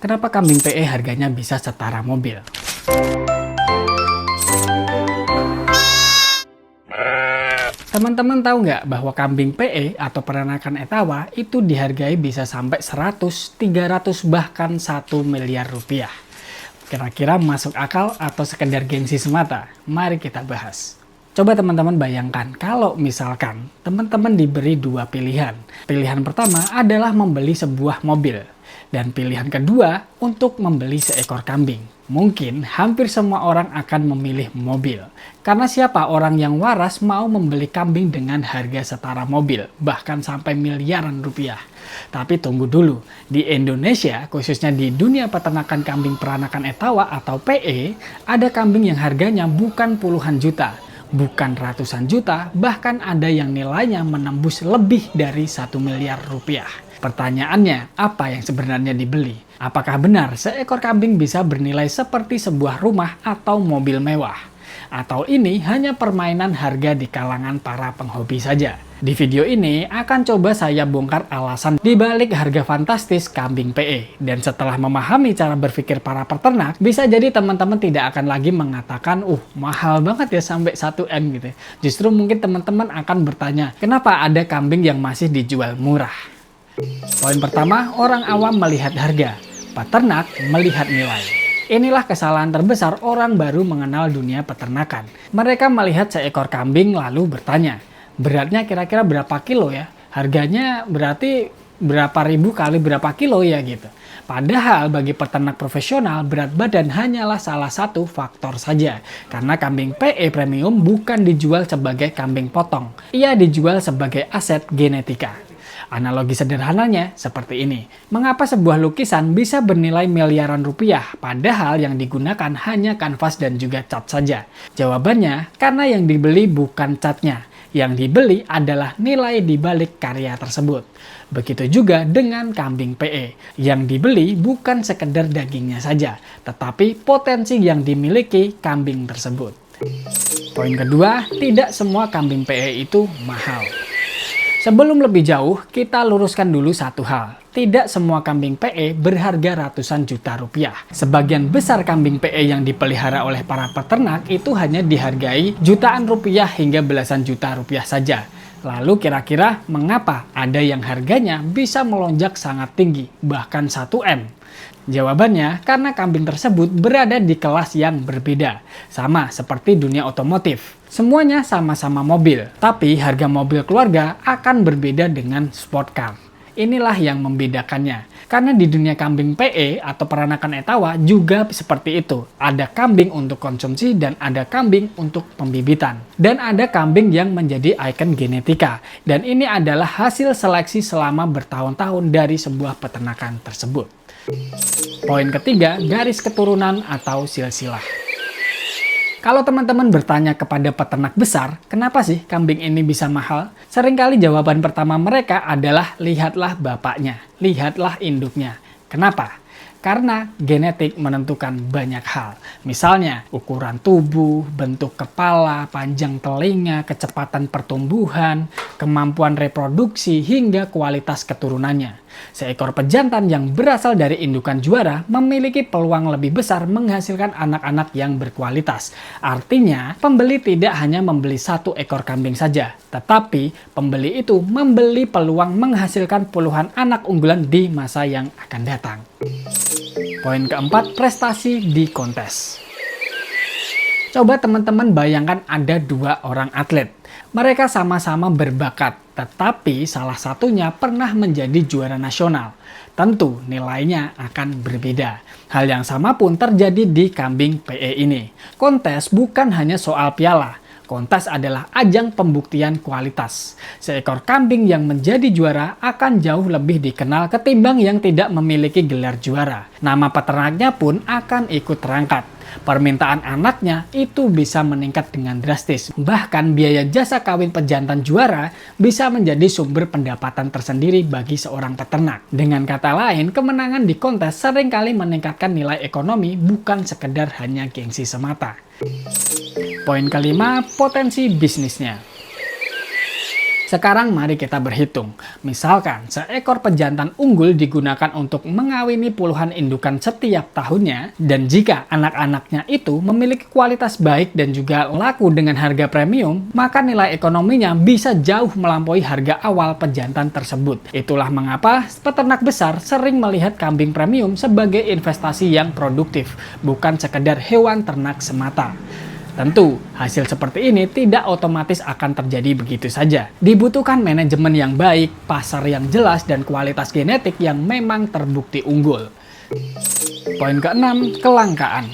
kenapa kambing PE harganya bisa setara mobil? Teman-teman tahu nggak bahwa kambing PE atau peternakan Etawa itu dihargai bisa sampai 100, 300 bahkan 1 miliar rupiah. Kira-kira masuk akal atau sekedar gengsi semata? Mari kita bahas. Coba teman-teman bayangkan kalau misalkan teman-teman diberi dua pilihan. Pilihan pertama adalah membeli sebuah mobil. Dan pilihan kedua untuk membeli seekor kambing. Mungkin hampir semua orang akan memilih mobil. Karena siapa orang yang waras mau membeli kambing dengan harga setara mobil, bahkan sampai miliaran rupiah. Tapi tunggu dulu, di Indonesia, khususnya di dunia peternakan kambing peranakan Etawa atau PE, ada kambing yang harganya bukan puluhan juta, bukan ratusan juta, bahkan ada yang nilainya menembus lebih dari 1 miliar rupiah. Pertanyaannya, apa yang sebenarnya dibeli? Apakah benar seekor kambing bisa bernilai seperti sebuah rumah atau mobil mewah? Atau ini hanya permainan harga di kalangan para penghobi saja? Di video ini akan coba saya bongkar alasan dibalik harga fantastis kambing PE. Dan setelah memahami cara berpikir para peternak, bisa jadi teman-teman tidak akan lagi mengatakan, mahal banget ya sampai 1M gitu. Justru mungkin teman-teman akan bertanya, kenapa ada kambing yang masih dijual murah? Poin pertama, orang awam melihat harga, peternak melihat nilai. Inilah kesalahan terbesar orang baru mengenal dunia peternakan. Mereka melihat seekor kambing lalu bertanya, beratnya kira-kira berapa kilo ya? Harganya berarti berapa ribu kali berapa kilo ya gitu. Padahal bagi peternak profesional, berat badan hanyalah salah satu faktor saja. Karena kambing PE premium bukan dijual sebagai kambing potong. Ia dijual sebagai aset genetika. Analogi sederhananya seperti ini. Mengapa sebuah lukisan bisa bernilai miliaran rupiah, padahal yang digunakan hanya kanvas dan juga cat saja? Jawabannya, karena yang dibeli bukan catnya. Yang dibeli adalah nilai di balik karya tersebut. Begitu juga dengan kambing PE. Yang dibeli bukan sekedar dagingnya saja, tetapi potensi yang dimiliki kambing tersebut. Poin kedua, tidak semua kambing PE itu mahal. Sebelum lebih jauh, kita luruskan dulu satu hal. Tidak semua kambing PE berharga ratusan juta rupiah. Sebagian besar kambing PE yang dipelihara oleh para peternak itu hanya dihargai jutaan rupiah hingga belasan juta rupiah saja. Lalu kira-kira mengapa ada yang harganya bisa melonjak sangat tinggi, bahkan 1M? Jawabannya, karena kambing tersebut berada di kelas yang berbeda. Sama seperti dunia otomotif. Semuanya sama-sama mobil, tapi harga mobil keluarga akan berbeda dengan sport car. Inilah yang membedakannya. Karena di dunia kambing PE atau peranakan Etawa juga seperti itu. Ada kambing untuk konsumsi dan ada kambing untuk pembibitan. Dan ada kambing yang menjadi ikon genetika. Dan ini adalah hasil seleksi selama bertahun-tahun dari sebuah peternakan tersebut. Poin ketiga, garis keturunan atau silsilah. Kalau teman-teman bertanya kepada peternak besar, kenapa sih kambing ini bisa mahal? Seringkali jawaban pertama mereka adalah lihatlah bapaknya, lihatlah induknya. Kenapa? Karena genetik menentukan banyak hal. Misalnya, ukuran tubuh, bentuk kepala, panjang telinga, kecepatan pertumbuhan, kemampuan reproduksi, hingga kualitas keturunannya. Seekor pejantan yang berasal dari indukan juara memiliki peluang lebih besar menghasilkan anak-anak yang berkualitas. Artinya, pembeli tidak hanya membeli satu ekor kambing saja, tetapi pembeli itu membeli peluang menghasilkan puluhan anak unggulan di masa yang akan datang. Poin keempat, prestasi di kontes. Coba teman-teman bayangkan ada dua orang atlet. Mereka sama-sama berbakat, tetapi salah satunya pernah menjadi juara nasional. Tentu nilainya akan berbeda. Hal yang sama pun terjadi di kambing PE ini. Kontes bukan hanya soal piala. Kontes adalah ajang pembuktian kualitas. Seekor kambing yang menjadi juara akan jauh lebih dikenal ketimbang yang tidak memiliki gelar juara. Nama peternaknya pun akan ikut terangkat. Permintaan anaknya itu bisa meningkat dengan drastis. Bahkan biaya jasa kawin pejantan juara bisa menjadi sumber pendapatan tersendiri bagi seorang peternak. Dengan kata lain, kemenangan di kontes seringkali meningkatkan nilai ekonomi bukan sekedar hanya gengsi semata. Poin kelima, potensi bisnisnya. Sekarang mari kita berhitung. Misalkan seekor pejantan unggul digunakan untuk mengawini puluhan indukan setiap tahunnya, dan jika anak-anaknya itu memiliki kualitas baik dan juga laku dengan harga premium, maka nilai ekonominya bisa jauh melampaui harga awal pejantan tersebut. Itulah mengapa peternak besar sering melihat kambing premium sebagai investasi yang produktif, bukan sekedar hewan ternak semata. Tentu, hasil seperti ini tidak otomatis akan terjadi begitu saja. Dibutuhkan manajemen yang baik, pasar yang jelas, dan kualitas genetik yang memang terbukti unggul. Poin keenam, kelangkaan.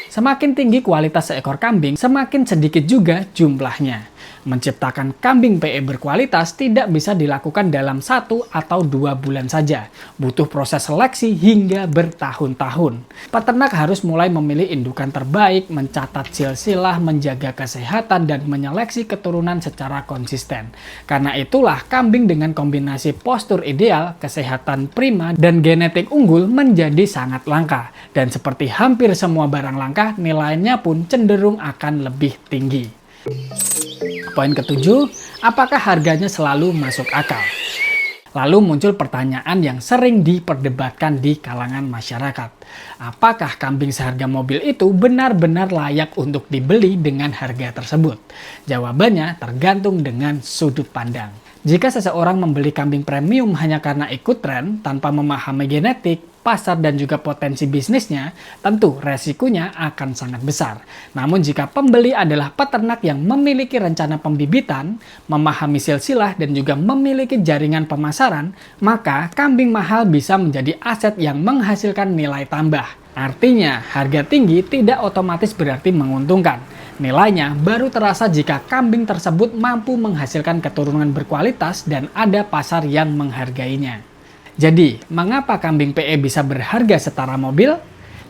Semakin tinggi kualitas seekor kambing, semakin sedikit juga jumlahnya. Menciptakan kambing PE berkualitas tidak bisa dilakukan dalam 1 atau 2 bulan saja. Butuh proses seleksi hingga bertahun-tahun. Peternak harus mulai memilih indukan terbaik, mencatat silsilah, menjaga kesehatan, dan menyeleksi keturunan secara konsisten. Karena itulah kambing dengan kombinasi postur ideal, kesehatan prima, dan genetik unggul menjadi sangat langka. Dan seperti hampir semua barang langka, nilainya pun cenderung akan lebih tinggi. Poin ketujuh, apakah harganya selalu masuk akal? Lalu muncul pertanyaan yang sering diperdebatkan di kalangan masyarakat. Apakah kambing seharga mobil itu benar-benar layak untuk dibeli dengan harga tersebut? Jawabannya tergantung dengan sudut pandang. Jika seseorang membeli kambing premium hanya karena ikut tren tanpa memahami genetik, pasar, dan juga potensi bisnisnya, tentu resikonya akan sangat besar. Namun jika pembeli adalah peternak yang memiliki rencana pembibitan, memahami silsilah, dan juga memiliki jaringan pemasaran, maka kambing mahal bisa menjadi aset yang menghasilkan nilai tambah. Artinya, harga tinggi tidak otomatis berarti menguntungkan. Nilainya baru terasa jika kambing tersebut mampu menghasilkan keturunan berkualitas dan ada pasar yang menghargainya. Jadi, mengapa kambing PE bisa berharga setara mobil?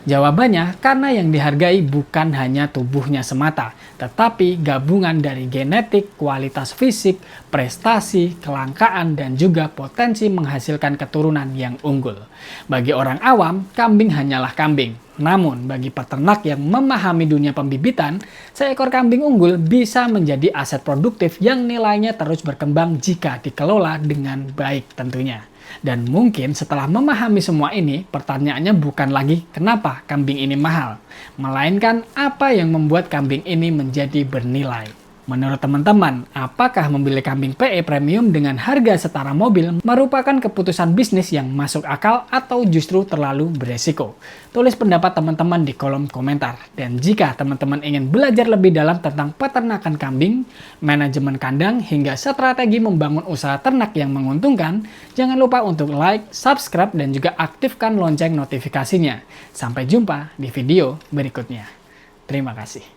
Jawabannya, karena yang dihargai bukan hanya tubuhnya semata, tetapi gabungan dari genetik, kualitas fisik, prestasi, kelangkaan, dan juga potensi menghasilkan keturunan yang unggul. Bagi orang awam, kambing hanyalah kambing. Namun, bagi peternak yang memahami dunia pembibitan, seekor kambing unggul bisa menjadi aset produktif yang nilainya terus berkembang jika dikelola dengan baik tentunya. Dan mungkin setelah memahami semua ini, pertanyaannya bukan lagi kenapa kambing ini mahal, melainkan apa yang membuat kambing ini menjadi bernilai. Menurut teman-teman, apakah membeli kambing PE premium dengan harga setara mobil merupakan keputusan bisnis yang masuk akal atau justru terlalu beresiko? Tulis pendapat teman-teman di kolom komentar. Dan jika teman-teman ingin belajar lebih dalam tentang peternakan kambing, manajemen kandang, hingga strategi membangun usaha ternak yang menguntungkan, jangan lupa untuk like, subscribe, dan juga aktifkan lonceng notifikasinya. Sampai jumpa di video berikutnya. Terima kasih.